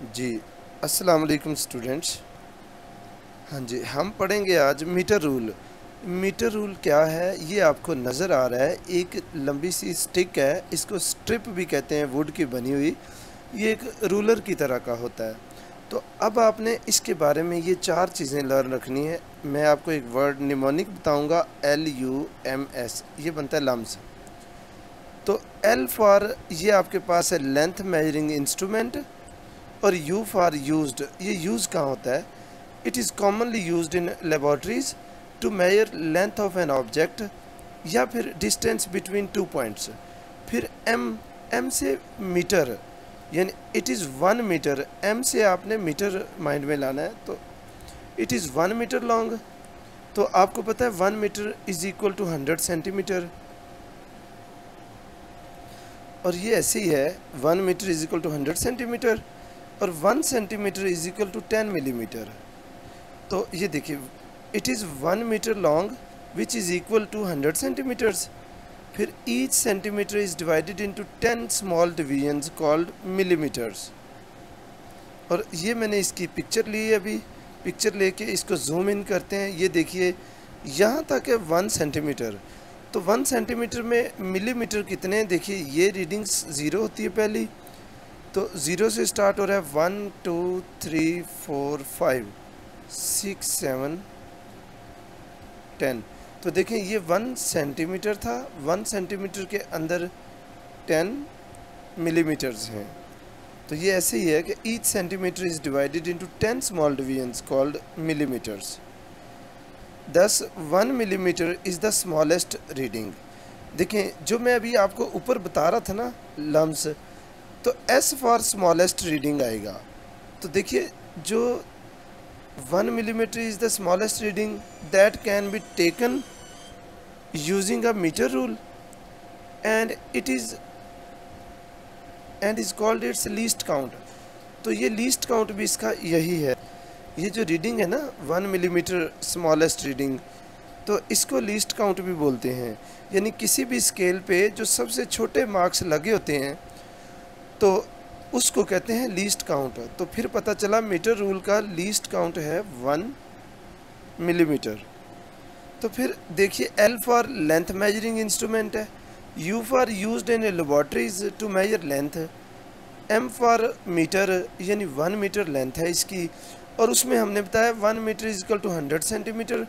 जी, अस्सलाम वालेकुम स्टूडेंट्स। हाँ जी, हम पढ़ेंगे आज मीटर रूल। मीटर रूल क्या है ये आपको नज़र आ रहा है। एक लंबी सी स्टिक है, इसको स्ट्रिप भी कहते हैं, वुड की बनी हुई। ये एक रूलर की तरह का होता है। तो अब आपने इसके बारे में ये चार चीज़ें लर्न रखनी है। मैं आपको एक वर्ड निमोनिक बताऊंगा, LUMS, ये बनता है लम्स। तो L फॉर ये आपके पास है लेंथ मेजरिंग इंस्ट्रूमेंट, और U फॉर यूज्ड, ये यूज़ कहाँ होता है? It is commonly used in laboratories to measure length of an object या फिर डिस्टेंस बिटवीन टू पॉइंट्स। फिर M से मीटर, यानी इट इज़ 1 मीटर। M से आपने मीटर माइंड में लाना है। तो इट इज़ 1 मीटर लॉन्ग, तो आपको पता है 1 metre is equal to 100 centimetre. और ये ऐसे ही है, 1 metre is equal to 100 centimetre, और 1 centimetre is equal to 10 millimetre. तो ये देखिए, it is 1 metre long which is equal to 100 centimetres. फिर each centimetre is divided into 10 small divisions called millimetres. और ये मैंने इसकी पिक्चर ली है, अभी पिक्चर लेके इसको जूम इन करते हैं। ये देखिए, यहाँ तक है 1 सेंटीमीटर। तो 1 सेंटीमीटर में मिलीमीटर कितने हैं? देखिए, ये रीडिंग्स 0 होती है पहली, तो 0 से स्टार्ट हो रहा है 1 2 3 4 5 6 7 10। तो देखें, ये 1 सेंटीमीटर था, 1 सेंटीमीटर के अंदर 10 मिलीमीटर्स हैं। तो ये ऐसे ही है कि each centimetre is divided into 10 small divisions called millimetres. thus 1 millimetre is the smallest reading. देखें, जो मैं अभी आपको ऊपर बता रहा था ना लम्स, तो S फॉर स्मॉलेस्ट रीडिंग आएगा। तो देखिए, जो 1 millimetre is the smallest reading that can be taken using a metre rule, and is called its least count. तो ये लीस्ट काउंट भी इसका यही है। ये जो रीडिंग है ना 1 मिलीमीटर स्मॉलेस्ट रीडिंग, तो इसको लीस्ट काउंट भी बोलते हैं। यानी किसी भी स्केल पे जो सबसे छोटे मार्क्स लगे होते हैं तो उसको कहते हैं लीस्ट काउंट। तो फिर पता चला मीटर रूल का लीस्ट काउंट है 1 मिलीमीटर। तो फिर देखिए, L for length measuring instrument है, U for used in laboratories to measure length, M for metre, यानी 1 मीटर लेंथ है इसकी, और उसमें हमने बताया 1 metre is equal to 100 centimetre.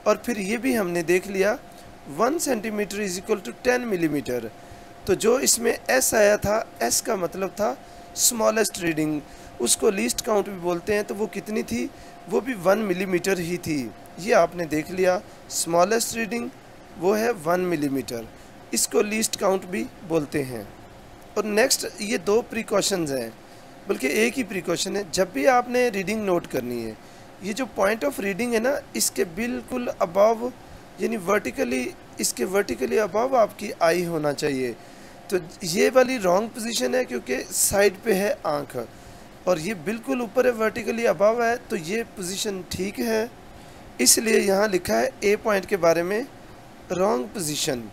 और फिर ये भी हमने देख लिया 1 centimetre is equal to 10 millimetre. तो जो इसमें S आया था, S का मतलब था स्मॉलेस्ट रीडिंग, उसको लीस्ट काउंट भी बोलते हैं। तो वो कितनी थी? वो भी 1 मिलीमीटर ही थी। ये आपने देख लिया, स्मॉलेस्ट रीडिंग वो है 1 मिलीमीटर, इसको लीस्ट काउंट भी बोलते हैं। और नेक्स्ट, ये 2 प्रिकॉशंस हैं, बल्कि एक ही प्रिकॉशन है। जब भी आपने रीडिंग नोट करनी है, ये जो पॉइंट ऑफ रीडिंग है ना, इसके बिल्कुल अबव, यानी वर्टिकली, इसके वर्टिकली अबव आपकी आई होना चाहिए। तो ये वाली रॉन्ग पोजीशन है, क्योंकि साइड पे है आँख, और ये बिल्कुल ऊपर है, वर्टिकली अबव है, तो ये पोजीशन ठीक है। इसलिए यहाँ लिखा है ए पॉइंट के बारे में, wrong position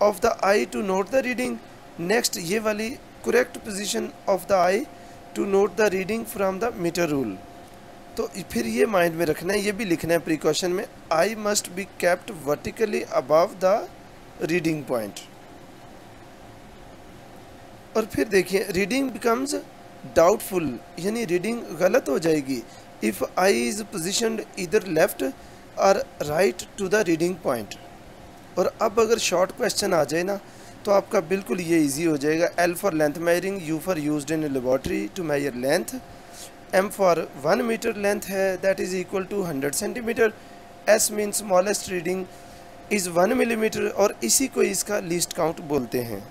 of the eye to note the reading. Next, ये वाली correct position of the eye to note the reading from the metre rule. तो फिर ये माइंड में रखना है, ये भी लिखना है प्रिकॉशन में, eye must be kept vertically above the reading point. और फिर देखिए, रीडिंग बिकम्स डाउटफुल, यानी रीडिंग गलत हो जाएगी इफ़ आई इज़ पोजिशनड इधर लेफ्ट और right to the reading point. और अब अगर शॉर्ट क्वेश्चन आ जाए ना, तो आपका बिल्कुल ये इजी हो जाएगा। L for length measuring, U for used in laboratory to measure length, M for 1 metre length है, that is equal to 100 centimetre, S mean smallest reading is 1 millimetre, और इसी को इसका लीस्ट काउंट बोलते हैं।